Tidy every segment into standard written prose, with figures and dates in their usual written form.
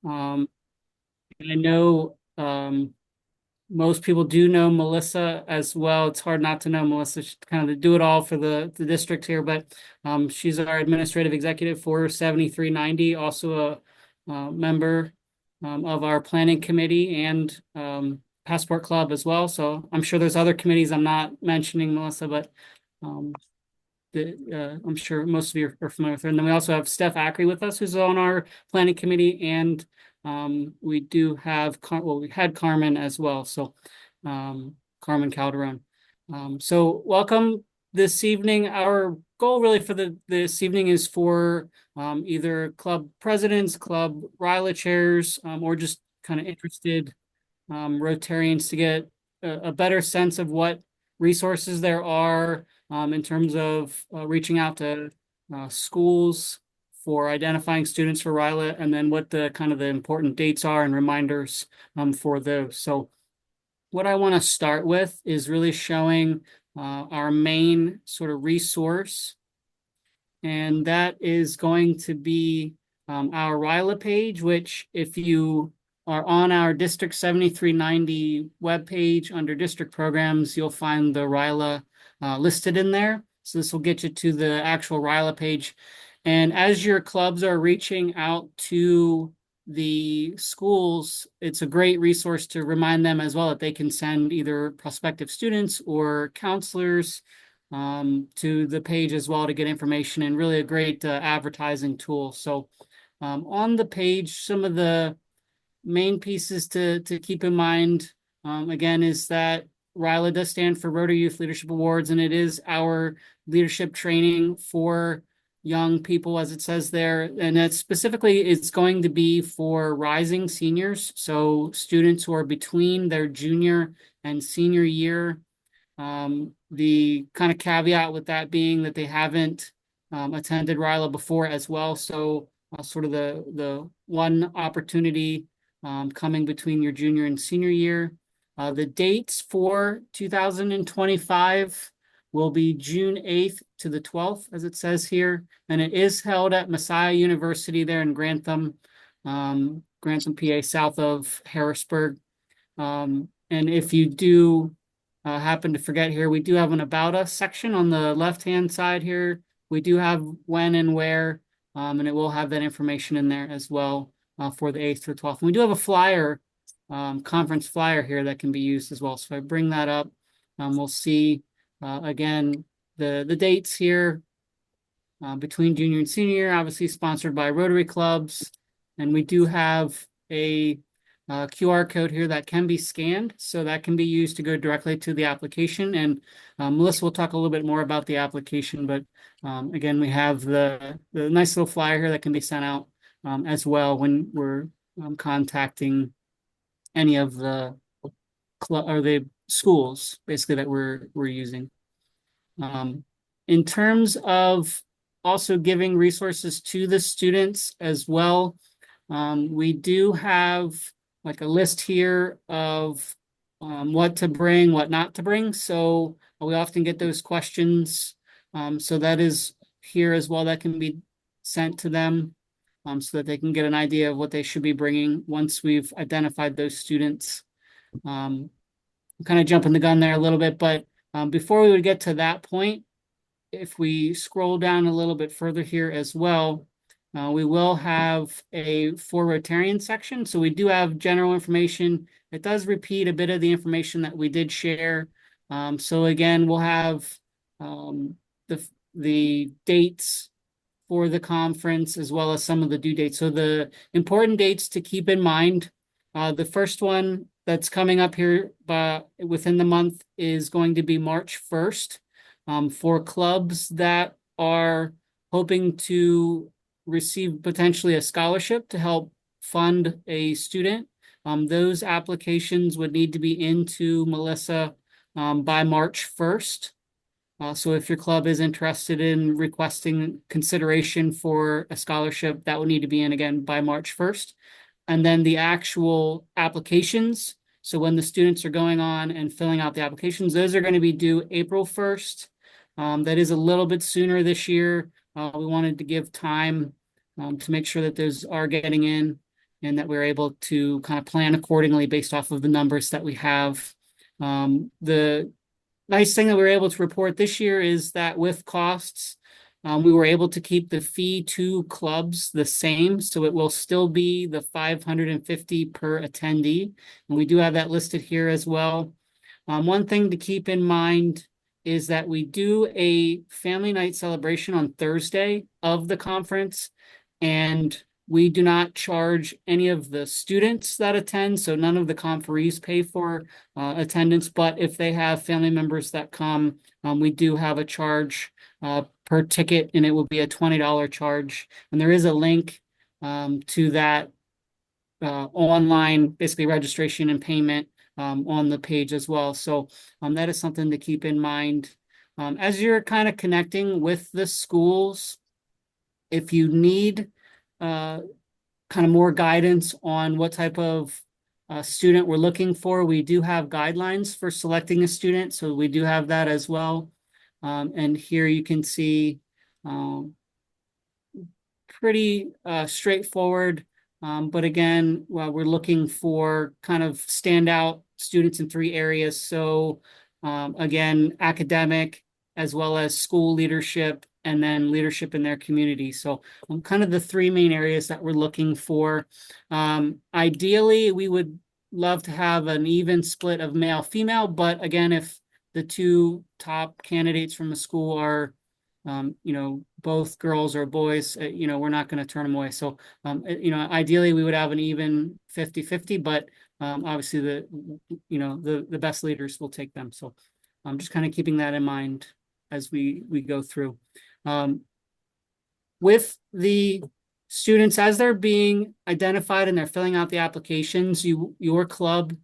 And I know most people do know Melissa as well. It's hard not to know Melissa. She's kind of the do it all for the district here, but she's our administrative executive for 7390, also a member of our planning committee and Passport Club as well. So I'm sure there's other committees I'm not mentioning, Melissa, but um, I'm sure most of you are familiar with her. And then we also have Steph Ackery with us, who's on our planning committee, and we do have we had Carmen as well. So Carmen Calderon. So welcome this evening. Our goal really for this evening is for either club presidents, club RYLA chairs, or just kind of interested Rotarians to get a better sense of what resources there are in terms of reaching out to schools for identifying students for RYLA, and then what the kind of the important dates are and reminders for those. So what I want to start with is really showing our main sort of resource, and that is going to be our RYLA page, which if you are on our District 7390 webpage under district programs, you'll find the RYLA listed in there. So this will get you to the actual RYLA page. And as your clubs are reaching out to the schools, it's a great resource to remind them as well that they can send either prospective students or counselors to the page as well to get information, and really a great advertising tool. So on the page, some of the main pieces to keep in mind, again, is that RYLA does stand for Rotary Youth Leadership Awards, and it is our leadership training for young people, as it says there. And that specifically, it's going to be for rising seniors, so students who are between their junior and senior year. The kind of caveat with that being that they haven't attended RYLA before as well. So sort of the one opportunity coming between your junior and senior year. The dates for 2025 will be June 8th to the 12th, as it says here. And it is held at Messiah University there in Grantham, PA, south of Harrisburg. And if you do happen to forget here, we do have an About Us section on the left-hand side here. We do have when and where, and it will have that information in there as well for the 8th to 12th. And we do have a flyer, conference flyer here that can be used as well. So if I bring that up, we'll see again the dates here between junior and senior year, obviously sponsored by Rotary clubs. And we do have a QR code here that can be scanned, so that can be used to go directly to the application. And Melissa will talk a little bit more about the application, but again, we have the nice little flyer here that can be sent out as well when we're contacting any of the club or the schools, basically, that we're using. In terms of also giving resources to the students as well, we do have like a list here of what to bring, what not to bring. So we often get those questions. So that is here as well. That can be sent to them so that they can get an idea of what they should be bringing once we've identified those students. I'm kind of jumping the gun there a little bit, but before we would get to that point, if we scroll down a little bit further here as well, we will have a for Rotarian section. So we do have general information. It does repeat a bit of the information that we did share. So again, we'll have the dates for the conference as well as some of the due dates. So the important dates to keep in mind, the first one that's coming up here within the month is going to be March 1st for clubs that are hoping to receive potentially a scholarship to help fund a student. Those applications would need to be into Melissa by March 1st. So if your club is interested in requesting consideration for a scholarship, that would need to be in again by March 1st. And then the actual applications, so when the students are going on and filling out the applications, those are going to be due April 1st. That is a little bit sooner this year. We wanted to give time to make sure that those are getting in. and that we're able to kind of plan accordingly based off of the numbers that we have. The nice thing that we were able to report this year is that with costs, we were able to keep the fee to clubs the same, so it will still be the $550 per attendee. And we do have that listed here as well. One thing to keep in mind is that we do a family night celebration on Thursday of the conference, and we do not charge any of the students that attend, so none of the conferees pay for attendance, but if they have family members that come, we do have a charge per ticket, and it will be a $20 charge. And there is a link to that online, basically registration and payment on the page as well. So that is something to keep in mind. As you're kind of connecting with the schools, if you need kind of more guidance on what type of student we're looking for, we do have guidelines for selecting a student. So we do have that as well. And here you can see pretty straightforward. But again, well, we're looking for kind of standout students in 3 areas. So again, academic, as well as school leadership, and then leadership in their community. So kind of the 3 main areas that we're looking for. Ideally, we would love to have an even split of male, female, but again, if the 2 top candidates from the school are both girls or boys, we're not going to turn them away. So, ideally we would have an even 50-50, but obviously the best leaders will take them. So I'm just kind of keeping that in mind as we go through. With the students, as they're being identified and they're filling out the applications, your club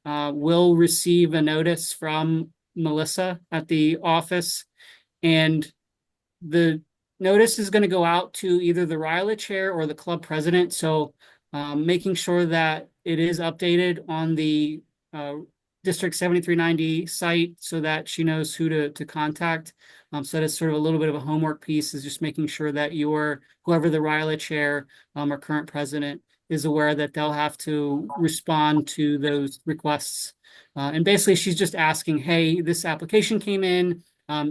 will receive a notice from Melissa at the office, and the notice is going to go out to either the RYLA chair or the club president. So making sure that it is updated on the District 7390 site so that she knows who to contact. So that's sort of a little bit of a homework piece, is just making sure that whoever the RYLA chair or current president is aware that they'll have to respond to those requests. And basically she's just asking, hey, this application came in.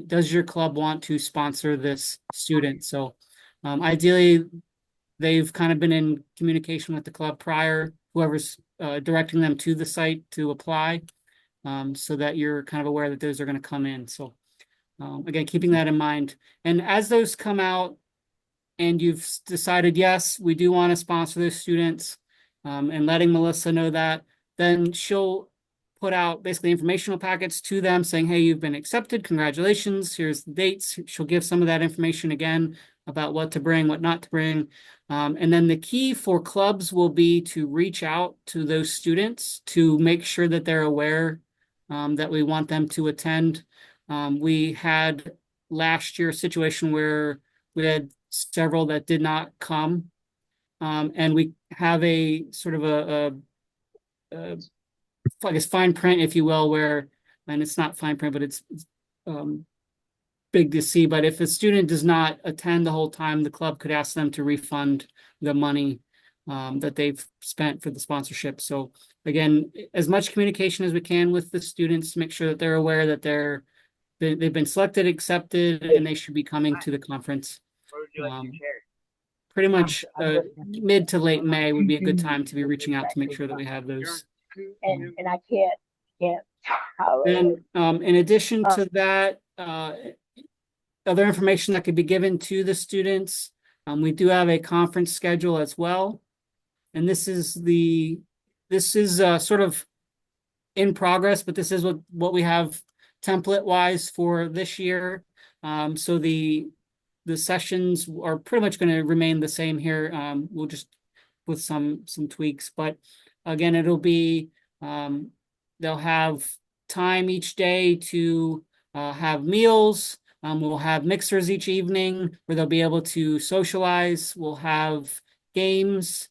Does your club want to sponsor this student? So ideally, they've kind of been in communication with the club prior, whoever's directing them to the site to apply, so that you're kind of aware that those are going to come in. So again, keeping that in mind. And as those come out and you've decided, yes, we do want to sponsor those students, and letting Melissa know that, then she'll put out basically informational packets to them saying, hey, you've been accepted, congratulations, here's the dates. She'll give some of that information again about what to bring, what not to bring. And then the key for clubs will be to reach out to those students to make sure that they're aware that we want them to attend. We had last year a situation where we had several that did not come. And we have a sort of a I guess fine print, if you will, and it's not fine print, but it's big to see. But if a student does not attend the whole time, the club could ask them to refund the money that they've spent for the sponsorship. So again, as much communication as we can with the students to make sure that they're aware that they've been selected, accepted, and they should be coming to the conference. Pretty much mid to late May would be a good time to be reaching out to make sure that we have those. And I can't. And in addition to that, other information that could be given to the students, we do have a conference schedule as well. And this is sort of in progress, but this is what we have template wise for this year. So the sessions are pretty much going to remain the same here. We'll just with some tweaks, but again, it'll be they'll have time each day to have meals. We'll have mixers each evening where they'll be able to socialize. We'll have games,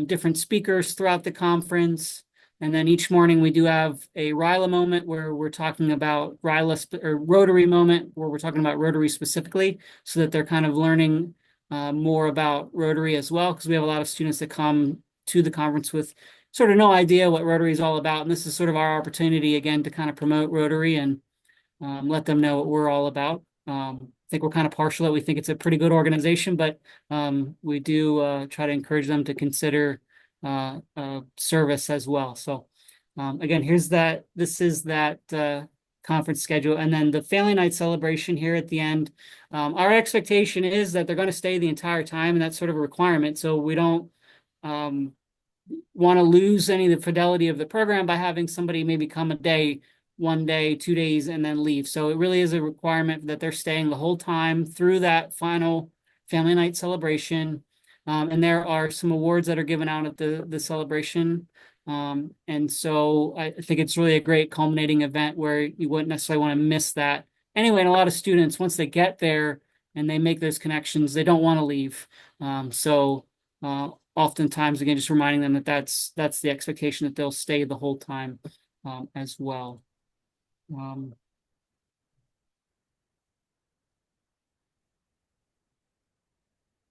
different speakers throughout the conference. And then each morning we do have a RYLA moment where we're talking about RYLA or Rotary moment where we're talking about Rotary specifically, so that they're kind of learning more about Rotary as well, because we have a lot of students that come to the conference with sort of no idea what Rotary is all about. And this is sort of our opportunity again to kind of promote Rotary and let them know what we're all about. I think we're kind of partial that we think it's a pretty good organization, but we do try to encourage them to consider service as well. So again, this is that conference schedule. And then the family night celebration here at the end. Our expectation is that they're going to stay the entire time, and that's sort of a requirement. So we don't want to lose any of the fidelity of the program by having somebody maybe come a day, 1 day, 2 days, and then leave. So it really is a requirement that they're staying the whole time through that final family night celebration. And there are some awards that are given out at the celebration. And so I think it's really a great culminating event where you wouldn't necessarily want to miss that. Anyway, and a lot of students, once they get there and they make those connections, they don't want to leave. Oftentimes, again, just reminding them that that's the expectation, that they'll stay the whole time as well.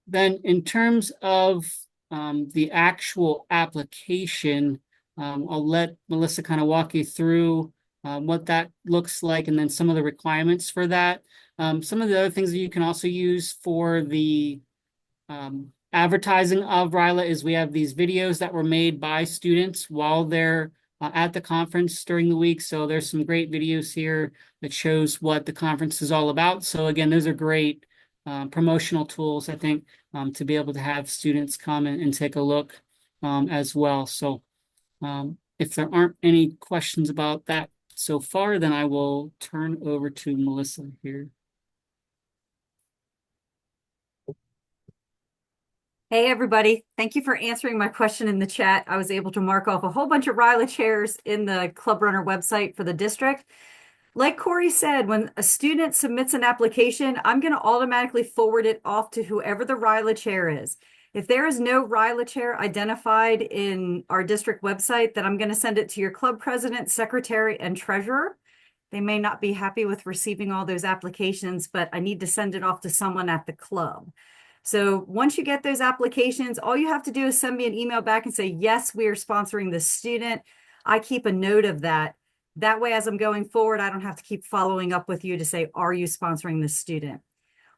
Then in terms of the actual application, I'll let Melissa kind of walk you through what that looks like and then some of the requirements for that. Some of the other things that you can also use for the advertising of RYLA is we have these videos that were made by students while they're at the conference during the week. So there's some great videos here that shows what the conference is all about. So again, those are great promotional tools, I think, to be able to have students come and take a look as well. So if there aren't any questions about that so far, then I will turn over to Melissa here. Hey, everybody. Thank you for answering my question in the chat. I was able to mark off a whole bunch of RYLA chairs in the Club Runner website for the district. Like Corey said, when a student submits an application, I'm going to automatically forward it off to whoever the RYLA chair is. If there is no RYLA chair identified in our district website, then I'm going to send it to your club president, secretary, and treasurer. They may not be happy with receiving all those applications, but I need to send it off to someone at the club. So once you get those applications, all you have to do is send me an email back and say, yes, we are sponsoring this student. I keep a note of that. That way, as I'm going forward, I don't have to keep following up with you to say, are you sponsoring this student?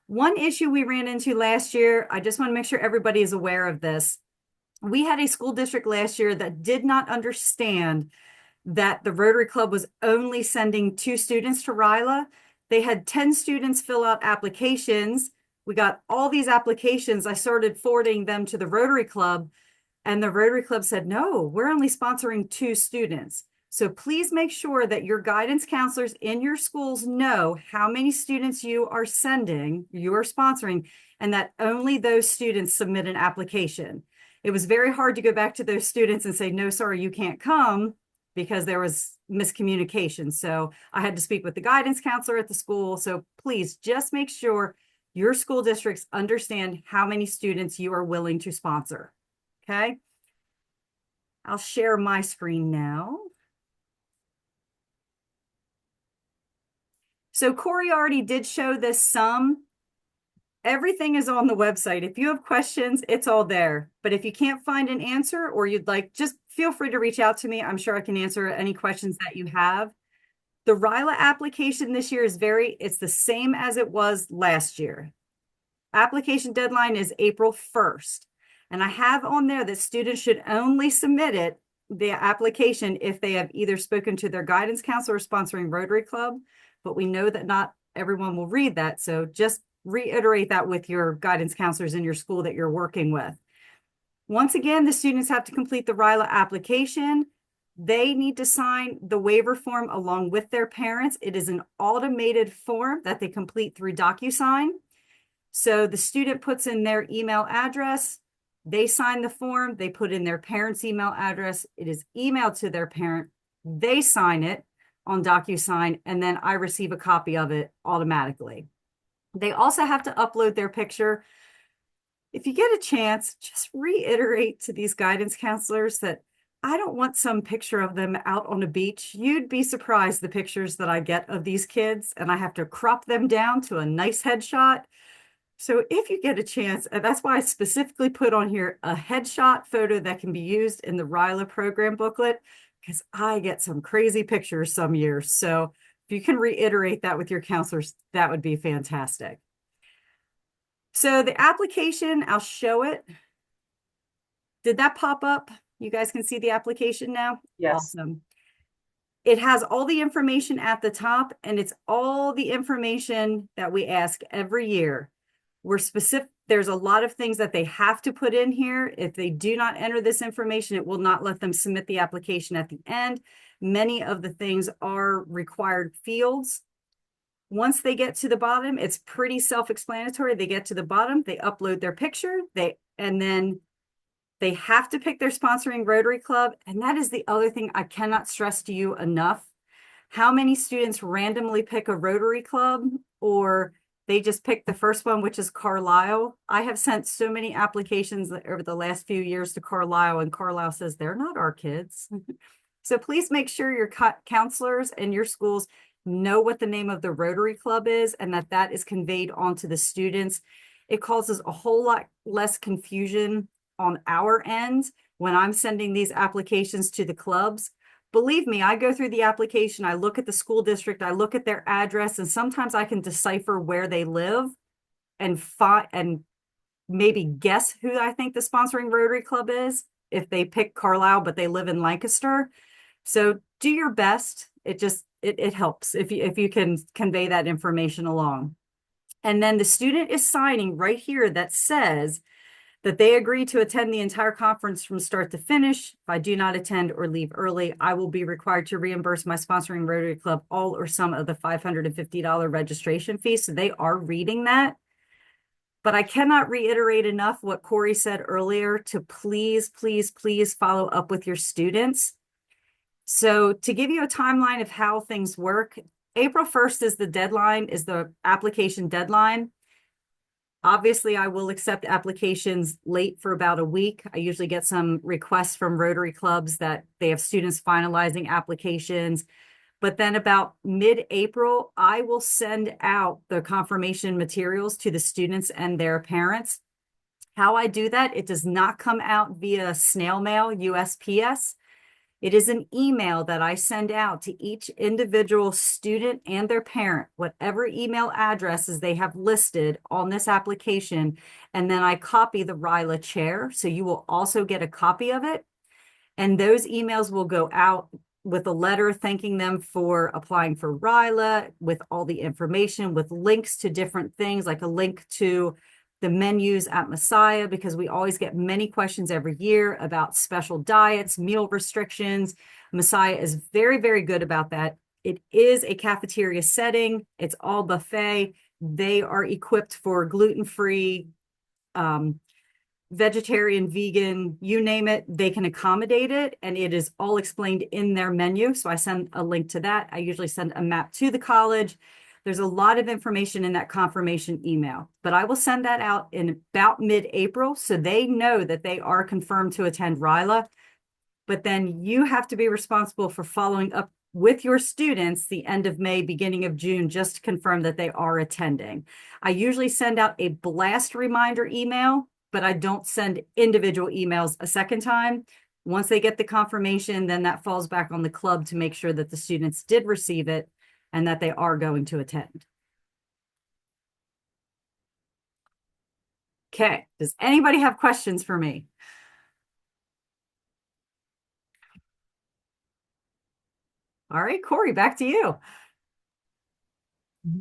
One issue we ran into last year, I just want to make sure everybody is aware of this. We had a school district last year that did not understand that the Rotary Club was only sending 2 students to RYLA. They had 10 students fill out applications. We got all these applications. I started forwarding them to the Rotary Club, and the Rotary Club said, no, we're only sponsoring 2 students. So please make sure that your guidance counselors in your schools know how many students you are sponsoring, and that only those students submit an application. It was very hard to go back to those students and say, no, sorry, you can't come, because there was miscommunication. So I had to speak with the guidance counselor at the school. So please just make sure your school districts understand how many students you are willing to sponsor. Okay. I'll share my screen now. So Corey already did show this some. Everything is on the website. If you have questions, it's all there. But if you can't find an answer or you'd like, just feel free to reach out to me. I'm sure I can answer any questions that you have. The RYLA application this year is it's the same as it was last year. Application deadline is April 1st. And I have on there that students should only submit the application if they have either spoken to their guidance counselor or sponsoring Rotary Club. But we know that not everyone will read that. So just reiterate that with your guidance counselors in your school that you're working with. Once again, the students have to complete the RYLA application. They need to sign the waiver form along with their parents. It is an automated form that they complete through DocuSign. So the student puts in their email address, they sign the form, they put in their parent's email address, it is emailed to their parent, they sign it on DocuSign, and then I receive a copy of it automatically. They also have to upload their picture. If you get a chance, just reiterate to these guidance counselors that I don't want some picture of them out on a beach. You'd be surprised the pictures that I get of these kids, and I have to crop them down to a nice headshot. So if you get a chance, and that's why I specifically put on here a headshot photo that can be used in the RYLA program booklet, because I get some crazy pictures some years. So if you can reiterate that with your counselors, that would be fantastic. So the application, I'll show it. Did that pop up? You guys can see the application now? Yes. Awesome. It has all the information at the top, and it's all the information that we ask every year. We're specific. There's a lot of things that they have to put in here. If they do not enter this information, it will not let them submit the application at the end. Many of the things are required fields. Once they get to the bottom, it's pretty self-explanatory. They get to the bottom, they upload their picture, and then they have to pick their sponsoring Rotary Club. And that is the other thing I cannot stress to you enough. How many students randomly pick a Rotary Club, or they just pick the first one, which is Carlisle? I have sent so many applications over the last few years to Carlisle, and Carlisle says they're not our kids. So please make sure your counselors and your schools know what the name of the Rotary Club is, and that is conveyed onto the students. It causes a whole lot less confusion on our end when I'm sending these applications to the clubs. Believe me, I go through the application, I look at the school district, I look at their address, and sometimes I can decipher where they live and maybe guess who I think the sponsoring Rotary Club is if they pick Carlisle, but they live in Lancaster. So do your best. It helps if you can convey that information along. And then the student is signing right here that says that they agree to attend the entire conference from start to finish. If I do not attend or leave early, I will be required to reimburse my sponsoring Rotary Club all or some of the $550 registration fee. So they are reading that. But I cannot reiterate enough what Corey said earlier to please, please, please follow up with your students. So to give you a timeline of how things work, April 1st is the deadline, is the application deadline. Obviously, I will accept applications late for about a week. I usually get some requests from Rotary clubs that they have students finalizing applications. But then about mid-April, I will send out the confirmation materials to the students and their parents. How I do that, it does not come out via snail mail, USPS. It is an email that I send out to each individual student and their parent, whatever email addresses they have listed on this application. And then I copy the RYLA chair. So you will also get a copy of it. And those emails will go out with a letter thanking them for applying for RYLA, with all the information, with links to different things, like a link to the menus at Messiah, because we always get many questions every year about special diets, meal restrictions. Messiah is very, very good about that. It is a cafeteria setting. It's all buffet. They are equipped for gluten-free, vegetarian, vegan, you name it, they can accommodate it. And it is all explained in their menu. So I send a link to that. I usually send a map to the college. There's a lot of information in that confirmation email, but I will send that out in about mid-April so they know that they are confirmed to attend RYLA. But then you have to be responsible for following up with your students the end of May, beginning of June, just to confirm that they are attending. I usually send out a blast reminder email, but I don't send individual emails a second time. Once they get the confirmation, then that falls back on the club to make sure that the students did receive it and that they are going to attend. Okay, does anybody have questions for me? All right, Corey, back to you.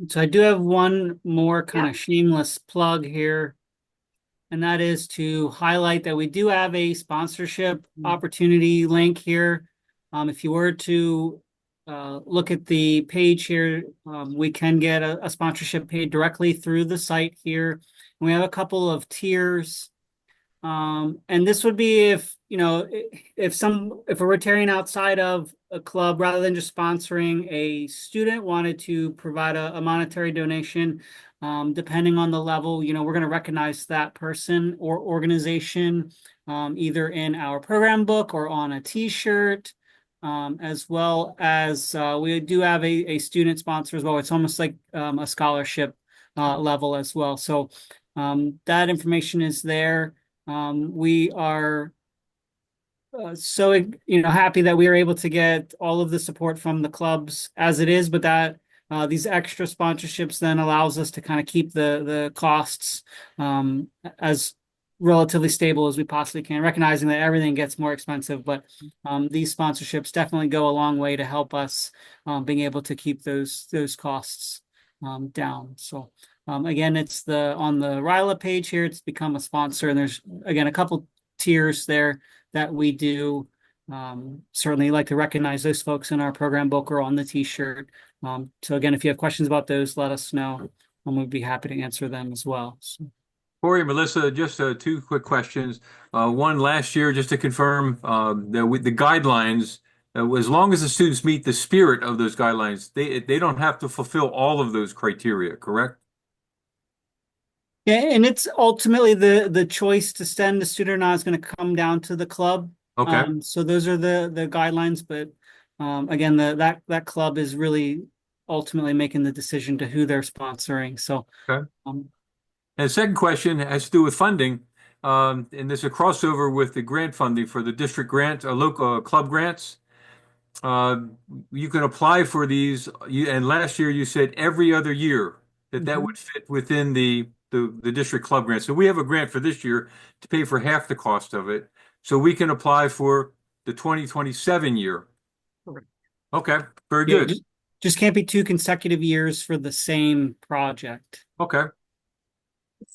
So I do have one more kind of shameless plug here, and that is to highlight that we do have a sponsorship opportunity link here. If you were to look at the page here, we can get a sponsorship paid directly through the site here. And we have a couple of tiers. And this would be if, you know, if a Rotarian outside of a club, rather than just sponsoring a student, wanted to provide a monetary donation, depending on the level, you know, we're going to recognize that person or organization, either in our program book or on a t-shirt, as well as we do have a student sponsor as well. It's almost like a scholarship level as well. So That information is there. We are so happy that we are able to get all of the support from the clubs as it is, but that these extra sponsorships then allows us to kind of keep the costs as relatively stable as we possibly can, recognizing that everything gets more expensive, but these sponsorships definitely go a long way to help us being able to keep those costs down. So again, it's the on the RYLA page here, it's become a sponsor, and there's again a couple tiers there that we do. Certainly like to recognize those folks in our program book or on the t-shirt. So again, if you have questions about those, let us know, and we'd be happy to answer them as well. So. Corey and Melissa, just two quick questions. One, last year, just to confirm that with the guidelines, as long as the students meet the spirit of those guidelines, they don't have to fulfill all of those criteria, correct? Yeah, and it's ultimately the choice to send the student or not is going to come down to the club. Okay. So those are the guidelines, but again, that club is really ultimately making the decision to who they're sponsoring. So Okay. And the second question has to do with funding. And there's a crossover with the grant funding for the district grant, local club grants. Uh, you can apply for these, and last year you said every other year that would fit within the district club grant. So we have a grant for this year to pay for half the cost of it. So we can apply for the 2027 year. Correct. Okay, very Yeah, good. just can't be 2 consecutive years for the same project. Okay.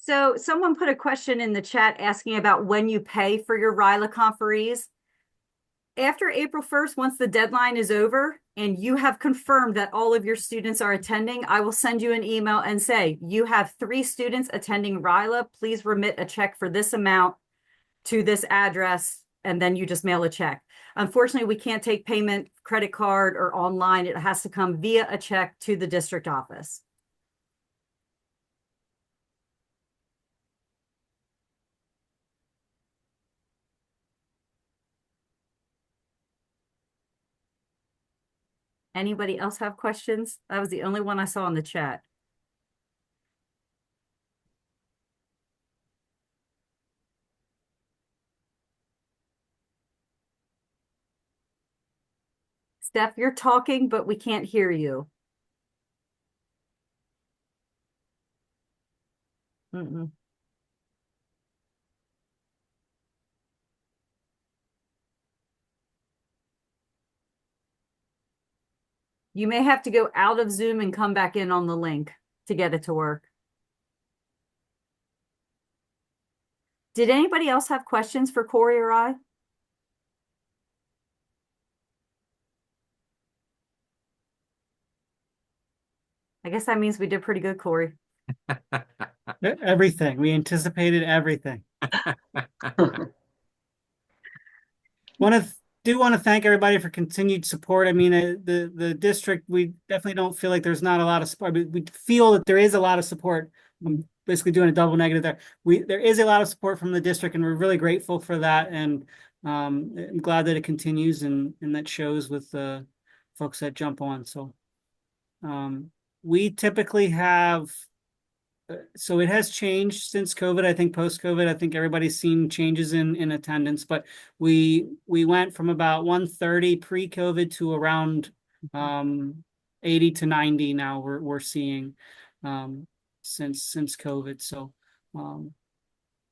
So someone put a question in the chat asking about when you pay for your RYLA conferees. After April 1st, once the deadline is over and you have confirmed that all of your students are attending, I will send you an email and say, you have 3 students attending RYLA. Please remit a check for this amount to this address, and then you just mail a check. Unfortunately, we can't take payment, credit card, or online. It has to come via a check to the district office. Anybody else have questions? That was the only one I saw in the chat. Steph, you're talking, but we can't hear you. Mm-mm. You may have to go out of Zoom and come back in on the link to get it to work. Did anybody else have questions for Corey or I? I guess that means we did pretty good, Corey. Everything. We anticipated everything. Want to thank everybody for continued support. I mean, the district, we definitely don't feel like there's not a lot of support. We feel that there is a lot of support. I'm basically doing a double negative there. There is a lot of support from the district, and we're really grateful for that. And I'm glad that it continues and that shows with the folks that jump on. So we typically have. So it has changed since COVID. I think post-COVID, I think everybody's seen changes in attendance, but we went from about 130 pre-COVID to around 80 to 90 now we're seeing since COVID. So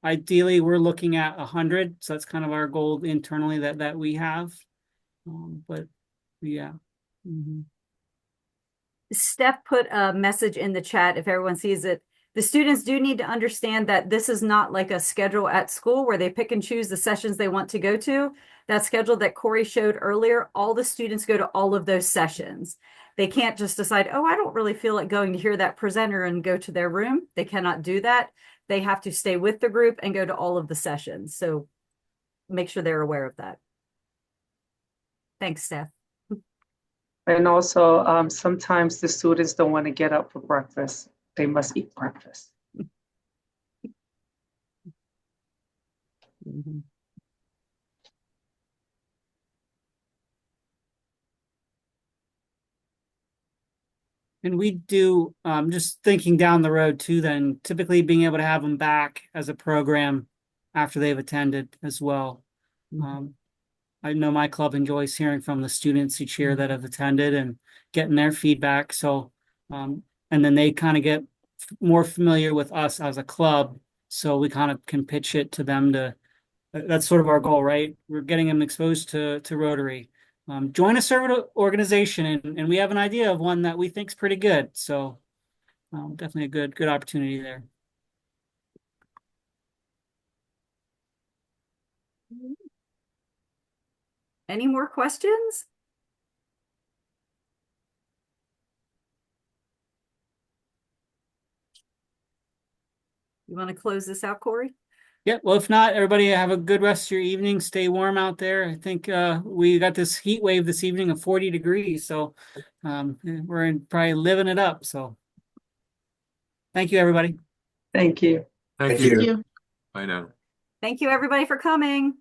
ideally we're looking at 100. So that's kind of our goal internally that we have. But yeah. Mm-hmm. Steph put a message in the chat if everyone sees it. The students do need to understand that this is not like a schedule at school where they pick and choose the sessions they want to go to. That schedule that Corey showed earlier, all the students go to all of those sessions. They can't just decide, oh, I don't really feel like going to hear that presenter and go to their room. They cannot do that. They have to stay with the group and go to all of the sessions. So make sure they're aware of that. Thanks, Steph. And also, sometimes the students don't want to get up for breakfast. They must eat breakfast. Mm-hmm. And we do, just thinking down the road too, then typically being able to have them back as a program after they've attended as well. I know my club enjoys hearing from the students each year that have attended and getting their feedback. So, and then they kind of get more familiar with us as a club. So we kind of can pitch it to them that's sort of our goal, right? We're getting them exposed to Rotary. Join a certain organization, and we have an idea of one that we think is pretty good. So definitely a good opportunity there. Any more questions? You want to close this out, Corey? Yeah, well, if not, everybody have a good rest of your evening. Stay warm out there. I think we got this heat wave this evening of 40 degrees, so we're probably living it up. So thank you, everybody. Thank you. Thank Thank you. you. I know. Thank you, everybody, for coming.